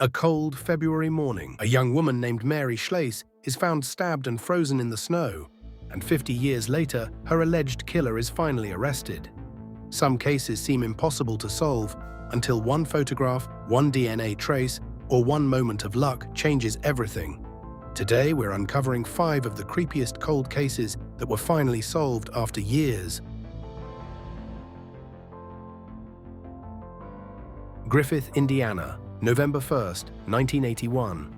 A cold February morning, a young woman named Mary Schlais is found stabbed and frozen in the snow, and 50 years later, her alleged killer is finally arrested. Some cases seem impossible to solve until one photograph, one DNA trace, or one moment of luck changes everything. Today, we're uncovering 5 of the creepiest cold cases that were finally solved after years. Griffith, Indiana, November 1st, 1981.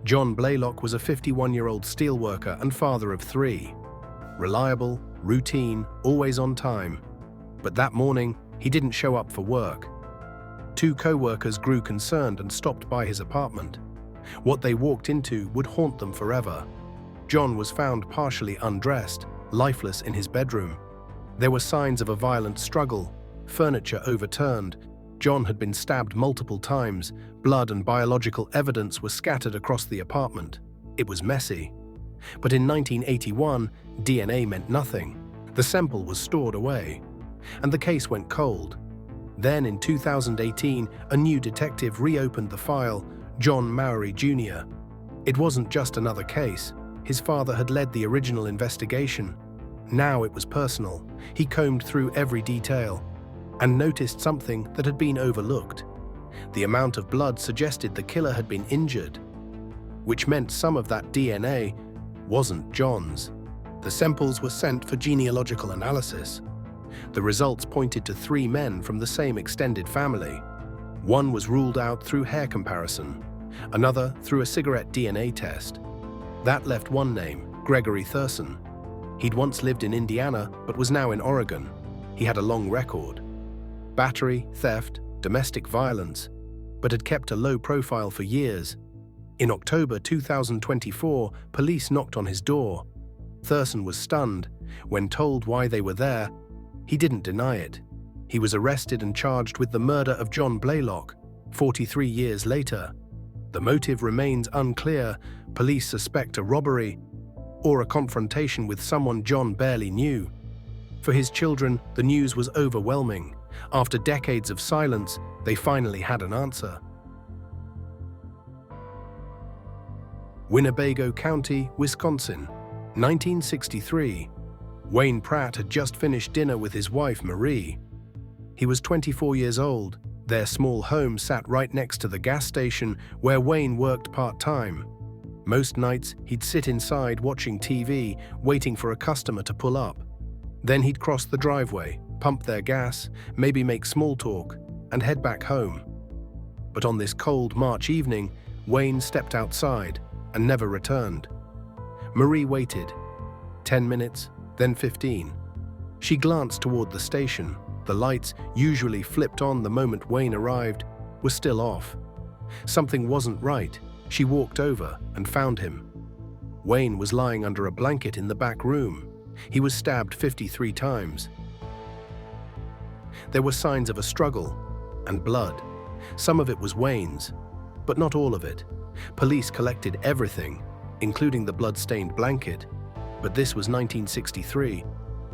John Blaylock was a 51-year-old steelworker and father of 3. Reliable, routine, always on time. But that morning, he didn't show up for work. 2 co-workers grew concerned and stopped by his apartment. What they walked into would haunt them forever. John was found partially undressed, lifeless in his bedroom. There were signs of a violent struggle, furniture overturned. John had been stabbed multiple times. Blood and biological evidence were scattered across the apartment. It was messy. But in 1981, DNA meant nothing. The sample was stored away, and the case went cold. Then in 2018, a new detective reopened the file, John Mowry Jr. It wasn't just another case. His father had led the original investigation. Now it was personal. He combed through every detail and noticed something that had been overlooked. The amount of blood suggested the killer had been injured, which meant some of that DNA wasn't John's. The samples were sent for genealogical analysis. The results pointed to 3 men from the same extended family. One was ruled out through hair comparison, another through a cigarette DNA test. That left one name, Gregory Thurston. He'd once lived in Indiana, but was now in Oregon. He had a long record: battery, theft, domestic violence, but had kept a low profile for years. In October 2024, police knocked on his door. Thurston was stunned. When told why they were there, he didn't deny it. He was arrested and charged with the murder of John Blaylock, 43 years later. The motive remains unclear. Police suspect a robbery or a confrontation with someone John barely knew. For his children, the news was overwhelming. After decades of silence, they finally had an answer. Winnebago County, Wisconsin, 1963. Wayne Pratt had just finished dinner with his wife, Marie. He was 24 years old. Their small home sat right next to the gas station where Wayne worked part-time. Most nights, he'd sit inside watching TV, waiting for a customer to pull up. Then he'd cross the driveway, pump their gas, maybe make small talk, and head back home. But on this cold March evening, Wayne stepped outside and never returned. Marie waited. 10 minutes, then 15. She glanced toward the station. The lights, usually flipped on the moment Wayne arrived, were still off. Something wasn't right. She walked over and found him. Wayne was lying under a blanket in the back room. He was stabbed 53 times. There were signs of a struggle and blood. Some of it was Wayne's, but not all of it. Police collected everything, including the blood-stained blanket. But this was 1963.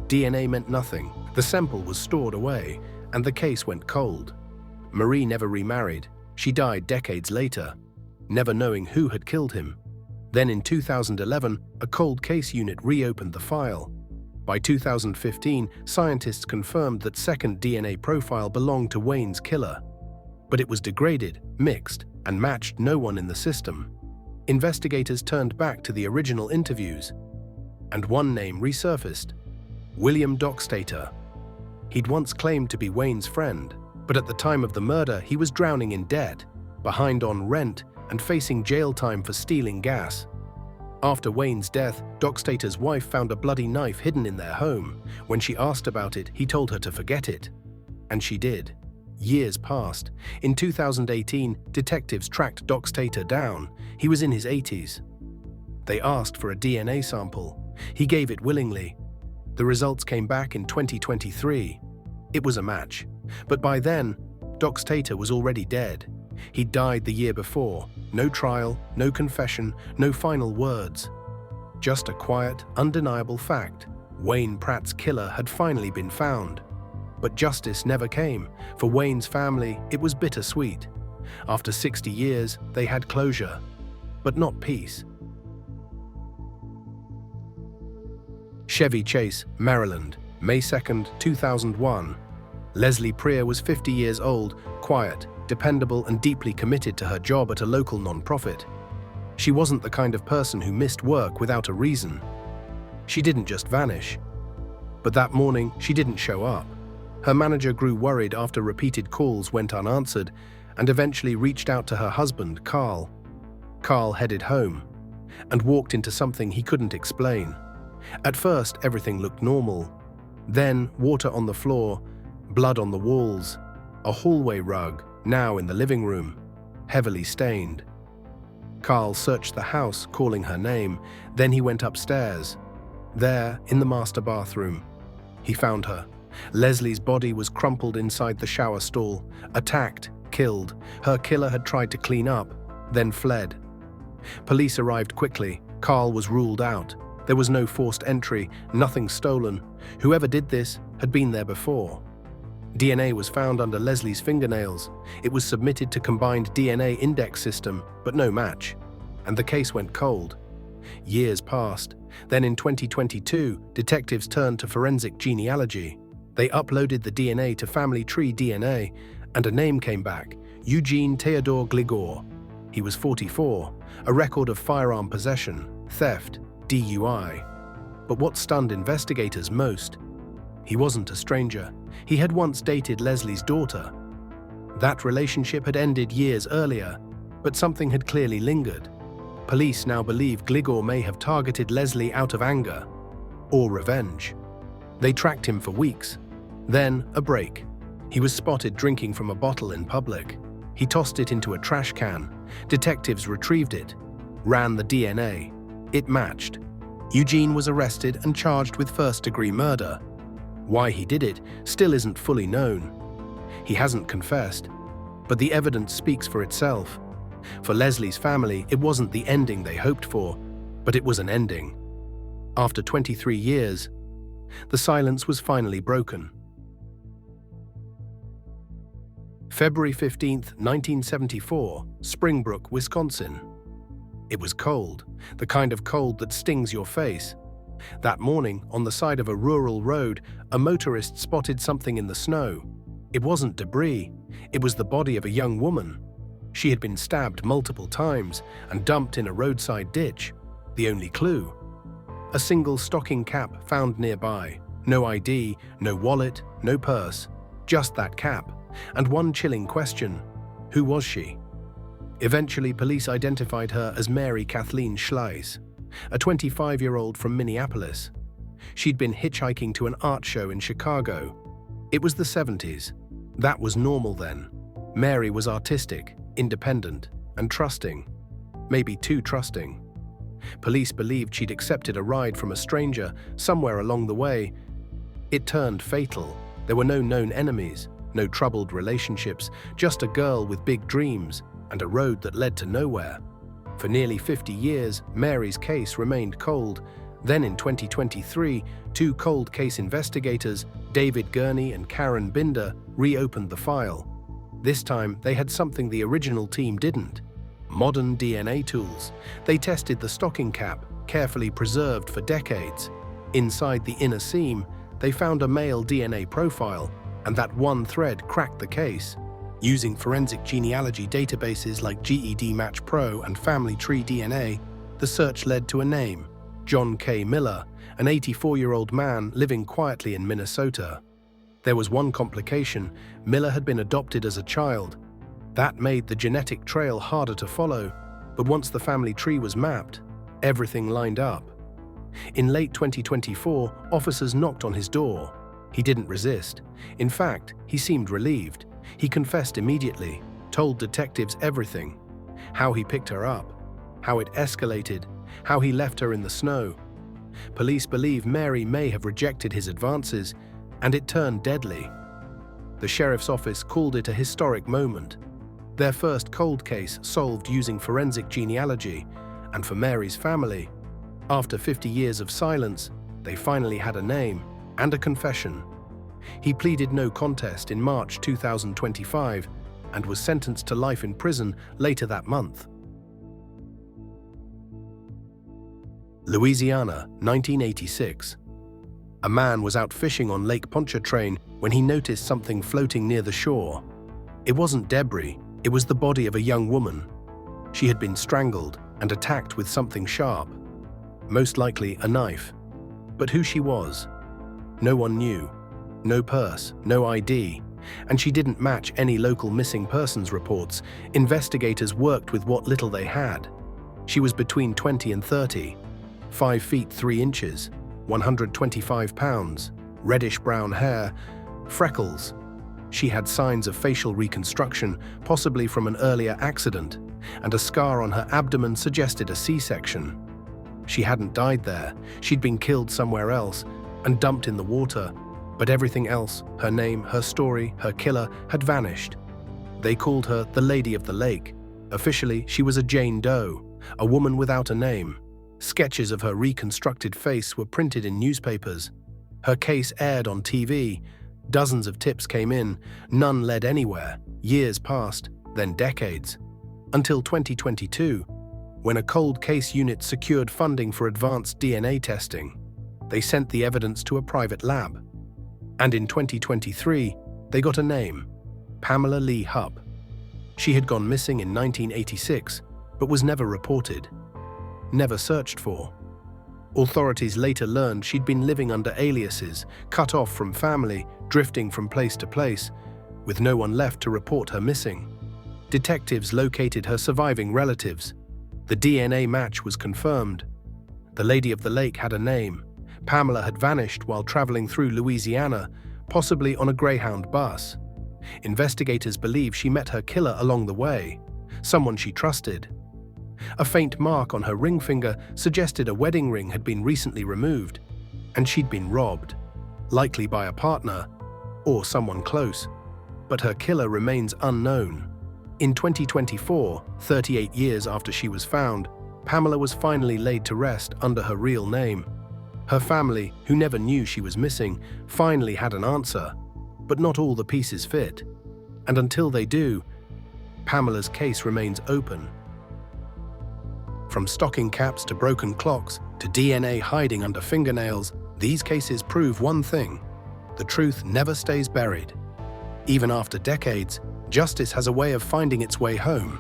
DNA meant nothing. The sample was stored away, and the case went cold. Marie never remarried. She died decades later, never knowing who had killed him. Then in 2011, a cold case unit reopened the file. By 2015, scientists confirmed that second DNA profile belonged to Wayne's killer. But it was degraded, mixed, and matched no one in the system. Investigators turned back to the original interviews, and one name resurfaced: William Dockstader. He'd once claimed to be Wayne's friend, but at the time of the murder, he was drowning in debt, behind on rent, and facing jail time for stealing gas. After Wayne's death, Dockstader's wife found a bloody knife hidden in their home. When she asked about it, he told her to forget it. And she did. Years passed. In 2018, detectives tracked Dockstader down. He was in his 80s. They asked for a DNA sample. He gave it willingly. The results came back in 2023. It was a match. But by then, Dockstader was already dead. He died the year before. No trial, no confession, no final words. Just a quiet, undeniable fact. Wayne Pratt's killer had finally been found. But justice never came. For Wayne's family, it was bittersweet. After 60 years, they had closure, but not peace. Chevy Chase, Maryland, May 2, 2001. Leslie Prier was 50 years old, quiet, dependable, and deeply committed to her job at a local nonprofit. She wasn't the kind of person who missed work without a reason. She didn't just vanish. But that morning, she didn't show up. Her manager grew worried after repeated calls went unanswered and eventually reached out to her husband, Carl. Carl headed home and walked into something he couldn't explain. At first, everything looked normal. Then, water on the floor, blood on the walls, a hallway rug, now in the living room, heavily stained. Carl searched the house, calling her name. Then he went upstairs. There, in the master bathroom, he found her. Leslie's body was crumpled inside the shower stall, attacked, killed. Her killer had tried to clean up, then fled. Police arrived quickly. Carl was ruled out. There was no forced entry, nothing stolen. Whoever did this had been there before. DNA was found under Leslie's fingernails. It was submitted to combined DNA index system, but no match. And the case went cold. Years passed. Then in 2022, detectives turned to forensic genealogy. They uploaded the DNA to Family Tree DNA, and a name came back: Eugene Theodore Gligor. He was 44, a record of firearm possession, theft, DUI. But what stunned investigators most? He wasn't a stranger. He had once dated Leslie's daughter. That relationship had ended years earlier, but something had clearly lingered. Police now believe Gligor may have targeted Leslie out of anger or revenge. They tracked him for weeks. Then, a break. He was spotted drinking from a bottle in public. He tossed it into a trash can. Detectives retrieved it, ran the DNA. It matched. Eugene was arrested and charged with first-degree murder. Why he did it still isn't fully known. He hasn't confessed, but the evidence speaks for itself. For Leslie's family, it wasn't the ending they hoped for, but it was an ending. After 23 years, the silence was finally broken. February 15, 1974, Springbrook, Wisconsin. It was cold, the kind of cold that stings your face. That morning, on the side of a rural road, a motorist spotted something in the snow. It wasn't debris, it was the body of a young woman. She had been stabbed multiple times and dumped in a roadside ditch. The only clue: a single stocking cap found nearby. No ID, no wallet, no purse, just that cap. And one chilling question: who was she? Eventually, police identified her as Mary Kathleen Schlais, a 25-year-old from Minneapolis. She'd been hitchhiking to an art show in Chicago. It was the 70s. That was normal then. Mary was artistic, independent, and trusting. Maybe too trusting. Police believed she'd accepted a ride from a stranger somewhere along the way. It turned fatal. There were no known enemies, no troubled relationships, just a girl with big dreams and a road that led to nowhere. For nearly 50 years, Mary's case remained cold. Then in 2023, two cold case investigators, David Gurney and Karen Binder, reopened the file. This time, they had something the original team didn't: modern DNA tools. They tested the stocking cap, carefully preserved for decades. Inside the inner seam, they found a male DNA profile, and that one thread cracked the case. Using forensic genealogy databases like GED Match Pro and Family Tree DNA, the search led to a name: John K. Miller, an 84-year-old man living quietly in Minnesota. There was one complication: Miller had been adopted as a child. That made the genetic trail harder to follow, but once the family tree was mapped, everything lined up. In late 2024, officers knocked on his door. He didn't resist. In fact, he seemed relieved. He confessed immediately, told detectives everything: how he picked her up, how it escalated, how he left her in the snow. Police believe Mary may have rejected his advances, and it turned deadly. The sheriff's office called it a historic moment. Their first cold case solved using forensic genealogy, and for Mary's family, after 50 years of silence, they finally had a name and a confession. He pleaded no contest in March 2025, and was sentenced to life in prison later that month. Louisiana, 1986. A man was out fishing on Lake Pontchartrain when he noticed something floating near the shore. It wasn't debris, it was the body of a young woman. She had been strangled and attacked with something sharp, most likely a knife. But who she was? No one knew. No purse, no ID, and she didn't match any local missing persons reports. Investigators worked with what little they had. She was between 20 and 30, 5 feet 3 inches, 125 pounds, reddish-brown hair, freckles. She had signs of facial reconstruction, possibly from an earlier accident, and a scar on her abdomen suggested a C-section. She hadn't died there. She'd been killed somewhere else and dumped in the water, but everything else, her name, her story, her killer, had vanished. They called her the Lady of the Lake. Officially, she was a Jane Doe, a woman without a name. Sketches of her reconstructed face were printed in newspapers. Her case aired on TV. Dozens of tips came in. None led anywhere. Years passed, then decades. Until 2022, when a cold case unit secured funding for advanced DNA testing. They sent the evidence to a private lab. And in 2023, they got a name: Pamela Lee Hupp. She had gone missing in 1986, but was never reported. Never searched for. Authorities later learned she'd been living under aliases, cut off from family, drifting from place to place, with no one left to report her missing. Detectives located her surviving relatives. The DNA match was confirmed. The Lady of the Lake had a name. Pamela had vanished while traveling through Louisiana, possibly on a Greyhound bus. Investigators believe she met her killer along the way, someone she trusted. A faint mark on her ring finger suggested a wedding ring had been recently removed, and she'd been robbed, likely by a partner or someone close. But her killer remains unknown. In 2024, 38 years after she was found, Pamela was finally laid to rest under her real name. Her family, who never knew she was missing, finally had an answer, but not all the pieces fit. And until they do, Pamela's case remains open. From stocking caps to broken clocks to DNA hiding under fingernails, these cases prove one thing: the truth never stays buried. Even after decades, justice has a way of finding its way home.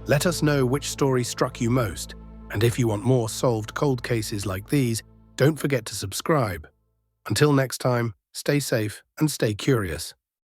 Let us know which story struck you most, and if you want more solved cold cases like these, don't forget to subscribe. Until next time, stay safe and stay curious.